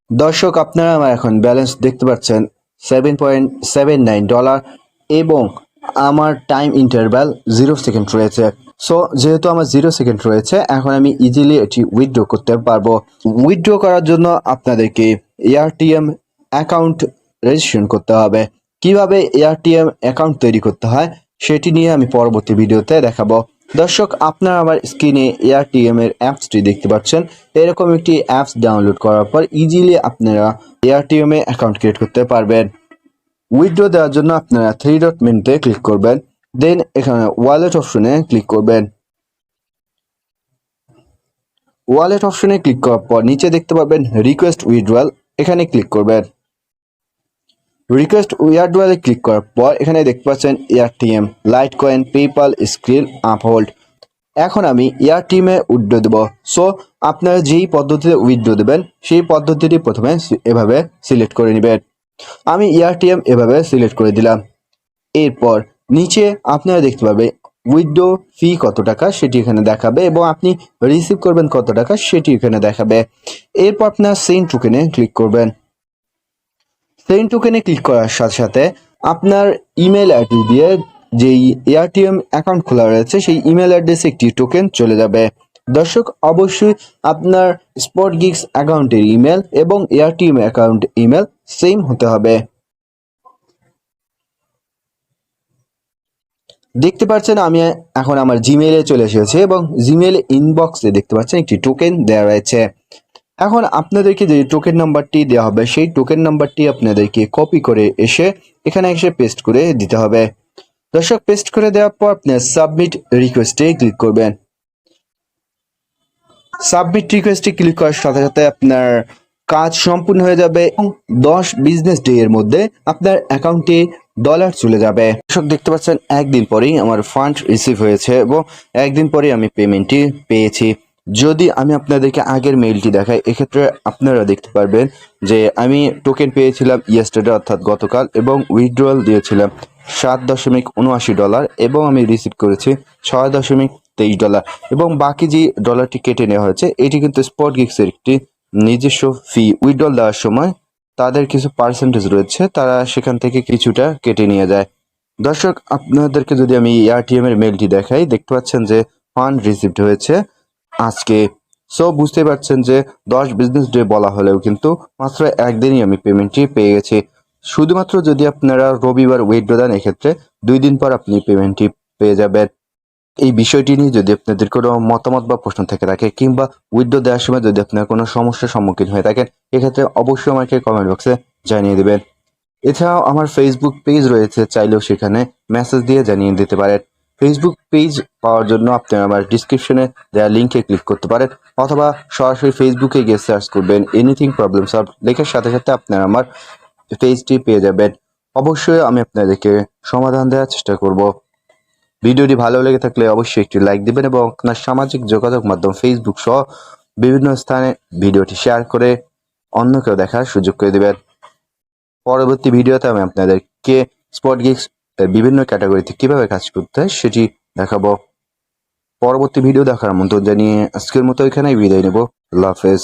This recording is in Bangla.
দর্শক, আপনারা আমার এখন ব্যালেন্স দেখতে পাচ্ছেন $7.79 এবং আমার টাইম ইন্টারভ্যাল 0 সেকেন্ড রয়েছে। সো যেহেতু আমার 0 সেকেন্ড রয়েছে, এখন আমি ইজিলি এটি উইথড্র করতে পারবো। উইথড্র করার জন্য আপনাদেরকে এআরটিএম অ্যাকাউন্ট রেজিস্ট্রেশন করতে হবে। কিভাবে এআরটিএম অ্যাকাউন্ট তৈরি করতে হয় সেটি নিয়ে আমি পরবর্তী ভিডিওতে দেখাবো। দর্শক, আপনারা আমার স্ক্রিনে এআরটিএম এর অ্যাপসটি দেখতে পাচ্ছেন। এরকম একটি অ্যাপস ডাউনলোড করার পর ইজিলি আপনারা এআরটিএম এ অ্যাকাউন্ট ক্রিয়েট করতে পারবেন। উইথড্র দেওয়ার জন্য আপনারা 3 ডট মেনুতে ক্লিক করবেন, দেন এখানে ওয়ালেট অপশনে ক্লিক করবেন। ওয়ালেট অপশনে ক্লিক করার পর নিচে দেখতে পাবেন রিকোয়েস্ট উইথড্রয়াল, এখানে ক্লিক করবেন। রিকোয়েস্ট উইথড্রয়ালে ক্লিক করার পর এখানে দেখতে পাচ্ছেন ARTM, light coin, PayPal, screen, uphold. এখন আমি এআরটিএম এ উইথড্র দেব। সো আপনারা যেই পদ্ধতিতে উইথড্র দেবেন সেই পদ্ধতিটি প্রথমে এভাবে সিলেক্ট করে নেবেন। আমি এআরটিএম এভাবে সিলেক্ট করে দিলাম। এরপর নিচে আপনারা দেখতে পাবেন উইথড্র ফি কত টাকা সেটি এখানে দেখাবে এবং আপনি রিসিভ করবেন কত টাকা সেটি এখানে দেখাবে। এরপর আপনার সেন্ড টোকেনে ক্লিক করবেন। সেন্ড টোকেনে ক্লিক করার সাথে সাথে আপনার ইমেল আইডি দিয়ে যেই এআরটিএম অ্যাকাউন্ট খোলা রয়েছে সেই ইমেল অ্যাড্রেসে একটি টোকেন চলে যাবে। দর্শক, অবশ্যই আপনার স্পটগিগস অ্যাকাউন্টের ইমেল এবং এআরটিএম অ্যাকাউন্ট ইমেল সেম হতে হবে। দেখতে পাচ্ছেন আমি এখন আমার জিমেইলে চলে এসেছি এবং জিমেইল ইনবক্সে দেখতে পাচ্ছেন একটি টোকেন দেওয়া রয়েছে। এখন আপনাদেরকে যে টোকেন নাম্বারটি দেওয়া হবে সেই টোকেন নাম্বারটি আপনাদেরকে কপি করে এখানে এসে পেস্ট করে দিতে হবে। দর্শক, পেস্ট করে দেওয়ার পর আপনার সাবমিট রিকোয়েস্টে ক্লিক করবেন। সাবমিট রিকোয়েস্টে ক্লিক করার সাথে সাথে আপনার কাজ সম্পূর্ণ হয়ে যাবে এবং 10 বিজনেস ডে এর মধ্যে আপনার অ্যাকাউন্টে ডলার চলে যাবে। দর্শক, দেখতে পাচ্ছেন একদিন পরেই আমার ফান্ড রিসিভ হয়েছে এবং একদিন পরেই আমি পেমেন্টটি পেয়েছি। যদি আমি আপনাদেরকে আগের মেইলটি দেখাই, এক্ষেত্রে আপনারা দেখতে পারবেন যে আমি টোকেন পেয়েছিলাম ইয়েস্টারডে অর্থাৎ গতকাল এবং উইথড্রয়াল দিয়েছিলাম $7.79 এবং আমি রিসিভ করেছি $6.23 এবং বাকি যে ডলারটি কেটে নেওয়া হয়েছে এটি কিন্তু স্পটগিগসের একটি নিজস্ব ফি। উইথড্রয়াল দেওয়ার সময় তাদের কিছু পার্সেন্টেজ রয়েছে, তারা সেখান থেকে কিছুটা কেটে নিয়ে যায়। দর্শক, আপনাদেরকে যদি আমি এআরটিএম এর মেলটি দেখাই, দেখতে পাচ্ছেন যে ফান্ড রিসিভড হয়েছে আজকে। সো বুঝতে পারছেন যে 10 বিজনেস ডে বলা হলেও কিন্তু মাত্র একদিনই আমি পেমেন্টটি পেয়ে গেছি। শুধুমাত্র যদি আপনারা রবিবার উইথড্র দেন, এক্ষেত্রে 2 দিন পর আপনি পেমেন্টটি পেয়ে যাবেন। এই বিষয়টি নিয়ে যদি আপনাদের কোনো মতামত বা প্রশ্ন থেকে থাকে কিংবা উইথড্র দেওয়ার সময় যদি আপনার কোনো সমস্যার সম্মুখীন হয়ে থাকেন, এক্ষেত্রে অবশ্যই আমাকে কমেন্ট বক্সে জানিয়ে দেবেন। এছাড়াও আমার ফেসবুক পেজ রয়েছে, চাইলেও সেখানে মেসেজ দিয়ে জানিয়ে দিতে পারেন। ফেসবুক পেজ পাওয়ার জন্য আপনি আমার ডিসক্রিপশনে দেওয়া লিঙ্কে ক্লিক করতে পারেন অথবা সরাসরি ফেসবুকে গিয়ে সার্চ করবেন এনিথিং প্রবলেম সলভ, লেখার সাথে সাথে আপনারা আমার পেজটি পেয়ে যাবেন। অবশ্যই আমি আপনাদেরকে সমাধান দেওয়ার চেষ্টা করব। ভিডিওটি ভালো লেগে থাকলে অবশ্যই একটি লাইক দিবেন এবং আপনার সামাজিক যোগাযোগ মাধ্যম ফেসবুক সহ বিভিন্ন স্থানে ভিডিওটি শেয়ার করে অন্যকেও দেখার সুযোগ করে দিবেন। পরবর্তী ভিডিওতে আমি আপনাদেরকে স্পটগিগস বিভিন্ন ক্যাটাগরিতে কিভাবে কাজ করতে হয় সেটি দেখাবো। পরবর্তী ভিডিও দেখার আমন্ত্রণ জানিয়ে আজকের মতো এখানেই বিদায় নেব। আল্লাহ হাফেজ।